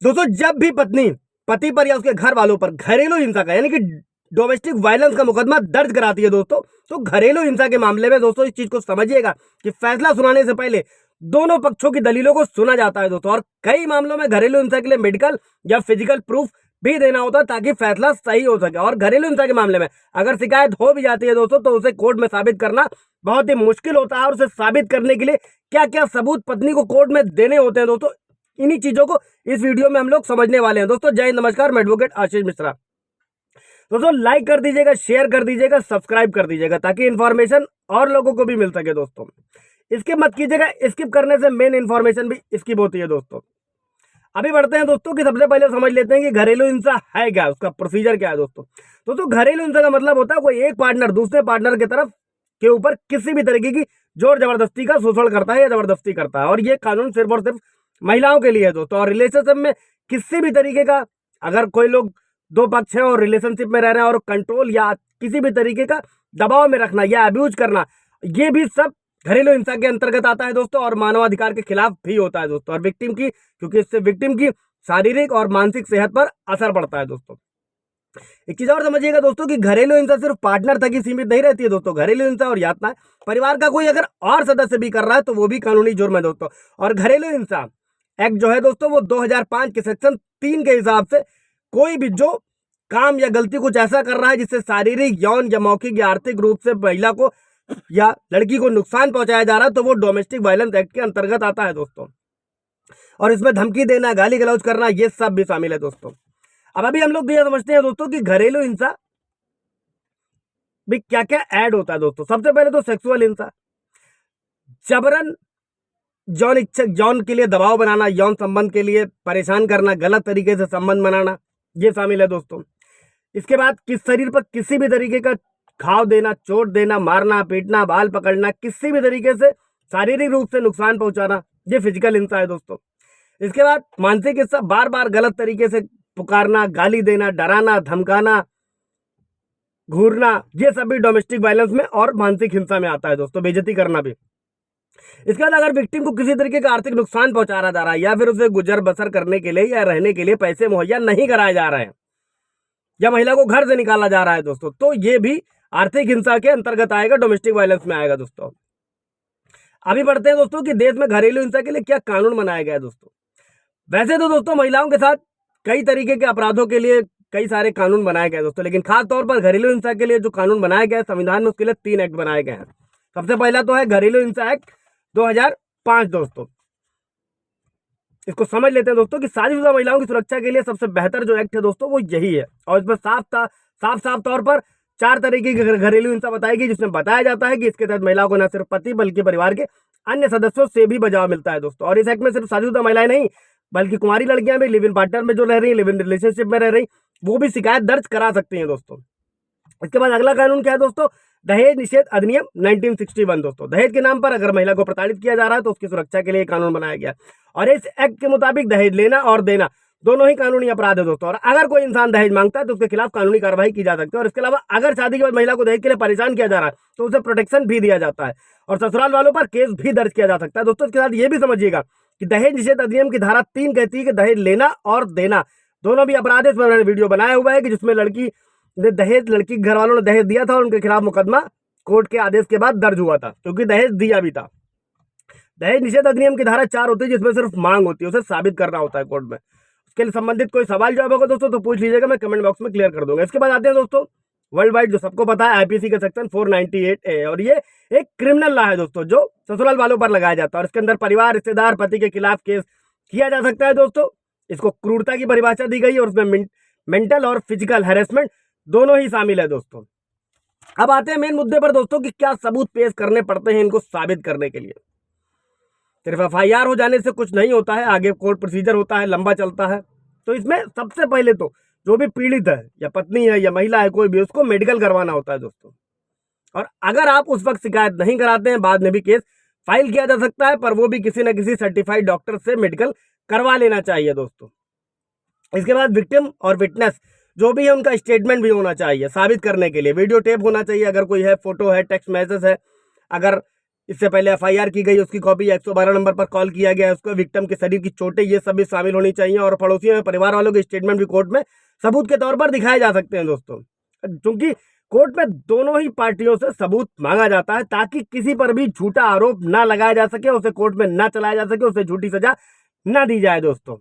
दोस्तों जब भी पत्नी पति पर या उसके घर वालों पर घरेलू हिंसा का यानी कि डोमेस्टिक वायलेंस का मुकदमा दर्ज कराती है दोस्तों, तो घरेलू हिंसा के मामले में दोस्तों इस चीज को समझिएगा कि फैसला सुनाने से पहले दोनों पक्षों की दलीलों को सुना जाता है दोस्तों। और कई मामलों में घरेलू हिंसा के लिए मेडिकल या फिजिकल प्रूफ भी देना होता है ताकि फैसला सही हो सके। और घरेलू हिंसा के मामले में अगर शिकायत हो भी जाती है दोस्तों, तो उसे कोर्ट में साबित करना बहुत ही मुश्किल होता है। और उसे साबित करने के लिए क्या क्या सबूत पत्नी को कोर्ट में देने होते हैं दोस्तों, इन्हीं चीजों को इस वीडियो में हम लोग समझने वाले हैं दोस्तों। जय हिंद, नमस्कार, मैं एडवोकेट आशीष मिश्रा। दोस्तों लाइक कर दीजिएगा, शेयर कर दीजिएगा, सब्सक्राइब कर दीजिएगा ताकि इन्फॉर्मेशन और लोगों को भी मिल सके दोस्तों। स्किप मत कीजिएगा, स्किप करने से मेन इन्फॉर्मेशन भी स्किप होती है दोस्तों। अभी बढ़ते हैं दोस्तों कि सबसे पहले समझ लेते हैं कि घरेलू हिंसा है क्या, उसका प्रोसीजर क्या है दोस्तों। दोस्तों घरेलू हिंसा का मतलब होता है कोई एक पार्टनर दूसरे पार्टनर की तरफ के ऊपर किसी भी तरीके की जोर जबरदस्ती का शोषण करता है या जबरदस्ती करता है। और ये कानून सिर्फ और सिर्फ महिलाओं के लिए है दोस्तों। और रिलेशनशिप में किसी भी तरीके का अगर कोई लोग दो पक्ष हैं और रिलेशनशिप में रह रहे हैं और कंट्रोल या किसी भी तरीके का दबाव में रखना या अब्यूज करना, ये भी सब घरेलू हिंसा के अंतर्गत आता है दोस्तों और मानवाधिकार के खिलाफ भी होता है दोस्तों। और विक्टिम की, क्योंकि इससे विक्टिम की शारीरिक और मानसिक सेहत पर असर पड़ता है दोस्तों। एक चीज और समझिएगा दोस्तों कि घरेलू हिंसा सिर्फ पार्टनर तक ही सीमित नहीं रहती है दोस्तों। घरेलू हिंसा और यातना परिवार का कोई अगर और सदस्य भी कर रहा है तो वो भी कानूनी जुर्म है दोस्तों। और घरेलू हिंसा एक्ट जो है दोस्तों वो 2005 के सेक्शन 3 के हिसाब से कोई भी जो काम या गलती कुछ ऐसा कर रहा है जिससे शारीरिक, यौन या मौखिक या आर्थिक रूप से महिला को या लड़की को नुकसान पहुंचाया जा रहा है तो वो डोमेस्टिक वायलेंस एक्ट के अंतर्गत आता है दोस्तों। और इसमें धमकी देना, गाली गलौज करना, ये सब भी शामिल है दोस्तों। अब अभी हम लोग ये समझते हैं दोस्तों कि घरेलू हिंसा भी क्या क्या ऐड होता है दोस्तों। सबसे पहले तो सेक्सुअल हिंसा, जबरन यौन इच्छा, यौन के लिए दबाव बनाना, यौन संबंध के लिए परेशान करना, गलत तरीके से संबंध बनाना, ये शामिल है दोस्तों। इसके बाद किस शरीर पर किसी भी तरीके का घाव देना, चोट देना, मारना, पीटना, बाल पकड़ना, किसी भी तरीके से शारीरिक रूप से नुकसान पहुंचाना, ये फिजिकल हिंसा है दोस्तों। इसके बाद मानसिक हिंसा, बार बार गलत तरीके से पुकारना, गाली देना, डराना, धमकाना, घूरना, ये सभी डोमेस्टिक वायलेंस में और मानसिक हिंसा में आता है दोस्तों। बेइज्जती करना भी। इसके बाद अगर विक्टिम को किसी तरीके का आर्थिक नुकसान पहुंचाया जा रहा है या फिर उसे गुजर बसर करने के लिए या रहने के लिए पैसे मुहैया नहीं कराए जा रहे हैं या महिला को घर से निकाला जा रहा है दोस्तों, तो ये भी आर्थिक हिंसा के अंतर्गत आएगा, डोमेस्टिक वायलेंस में आएगा दोस्तों। अभी बढ़ते हैं दोस्तों कि देश में घरेलू हिंसा के लिए क्या कानून बनाया गया है दोस्तों। वैसे तो दोस्तों महिलाओं के साथ कई तरीके के अपराधों के लिए कई सारे कानून बनाए गए दोस्तों, लेकिन खास तौर पर घरेलू हिंसा के लिए जो कानून बनाया गया है संविधान में, उसके लिए 3 एक्ट बनाए गए हैं। सबसे पहला तो है घरेलू हिंसा एक्ट 2005 दोस्तों। इसको समझ लेते हैं दोस्तों कि शादीशुदा महिलाओं की सुरक्षा के लिए सबसे बेहतर जो एक्ट है दोस्तों वो यही है। और इसमें साफ तौर पर 4 तरीके की घरेलू हिंसा बताई गई, जिसमें बताया जाता है कि इसके तहत महिलाओं को न सिर्फ पति बल्कि परिवार के अन्य सदस्यों से भी बचाव मिलता है दोस्तों। और इस एक्ट में सिर्फ शादीशुदा महिलाएं नहीं बल्कि कुंवारी लड़कियां भी, लिव इन पार्टनर में जो रह रही, लिव इन रिलेशनशिप में रह रही, वो भी शिकायत दर्ज करा सकती हैं दोस्तों। इसके बाद अगला कानून क्या है दोस्तों, दहेज निषेध अधिनियम 1961 दोस्तों। दहेज के नाम पर अगर महिला को प्रताड़ित किया जा रहा है तो उसकी सुरक्षा के लिए कानून बनाया गया। और इस एक्ट के मुताबिक दहेज लेना और देना दोनों ही कानूनी अपराध है दोस्तों। और अगर कोई इंसान दहेज मांगता है तो उसके खिलाफ कानूनी कार्रवाई की जा सकती है। और इसके अलावा अगर शादी के बाद महिला को दहेज के लिए परेशान किया जा रहा है तो उसे प्रोटेक्शन भी दिया जाता है और ससुराल वालों पर केस भी दर्ज किया जा सकता है दोस्तों। इसके साथ ये भी समझिएगा कि दहेज निषेध अधिनियम की धारा 3 कहती है कि दहेज लेना और देना दोनों भी अपराध है। इसमें मैंने वीडियो बनाया हुआ है कि जिसमें लड़की के घर वालों ने दहेज दिया था और उनके खिलाफ मुकदमा कोर्ट के आदेश के बाद दर्ज हुआ था क्योंकि दहेज दिया भी था। दहेज निषेध अधिनियम की धारा 4 होती है जिसमें सिर्फ मांग होती है, उसे साबित करना होता है कोर्ट में। उसके लिए संबंधित कोई सवाल जवाब होगा दोस्तों तो पूछ लीजिएगा, मैं कमेंट बॉक्स में क्लियर कर दूंगा। इसके बाद आते हैं दोस्तों वर्ल्ड वाइड जो सबको पता है आईपीसी का सेक्शन 498A, और ये एक क्रिमिनल लॉ है दोस्तों जो ससुराल वालों पर लगाया जाता है। और इसके अंदर परिवार, रिश्तेदार, पति के खिलाफ केस किया जा सकता है दोस्तों। इसको क्रूरता की परिभाषा दी गई है और उसमें मेंटल और फिजिकल हैरेसमेंट दोनों ही शामिल है दोस्तों। अब आते हैं मेन मुद्दे पर दोस्तों कि क्या सबूत पेश करने पड़ते हैं इनको साबित करने के लिए। सिर्फ एफआईआर हो जाने से कुछ नहीं होता है, आगे कोर्ट प्रोसीजर होता है, लंबा चलता है। तो इसमें सबसे पहले तो जो भी पीड़ित है या पत्नी है या महिला है कोई भी, उसको मेडिकल करवाना होता है दोस्तों। और अगर आप उस वक्त शिकायत नहीं कराते हैं बाद में भी केस फाइल किया जा सकता है, पर वो भी किसी न किसी सर्टिफाइड डॉक्टर से मेडिकल करवा लेना चाहिए दोस्तों। इसके बाद विक्टिम और विटनेस जो भी है उनका स्टेटमेंट भी होना चाहिए साबित करने के लिए। वीडियो टेप होना चाहिए अगर कोई है, फोटो है, टेक्स्ट मैसेज है। अगर इससे पहले एफआईआर की गई, उसकी कॉपी, 112 नंबर पर कॉल किया गया उसको, विक्टिम के शरीर की चोटें, ये सब भी शामिल होनी चाहिए। और पड़ोसियों में परिवार वालों के स्टेटमेंट भी कोर्ट में सबूत के तौर पर दिखाए जा सकते हैं दोस्तों, क्योंकि कोर्ट में दोनों ही पार्टियों से सबूत मांगा जाता है ताकि किसी पर भी झूठा आरोप ना लगाया जा सके, उसे कोर्ट में ना चलाया जा सके, उसे झूठी सजा ना दी जाए दोस्तों।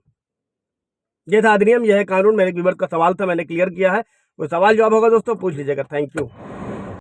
ये था अधिनियम, यह है कानून। मेरे व्यूअर का सवाल था, मैंने क्लियर किया है। कोई सवाल जवाब होगा दोस्तों पूछ लीजिएगा। Thank you.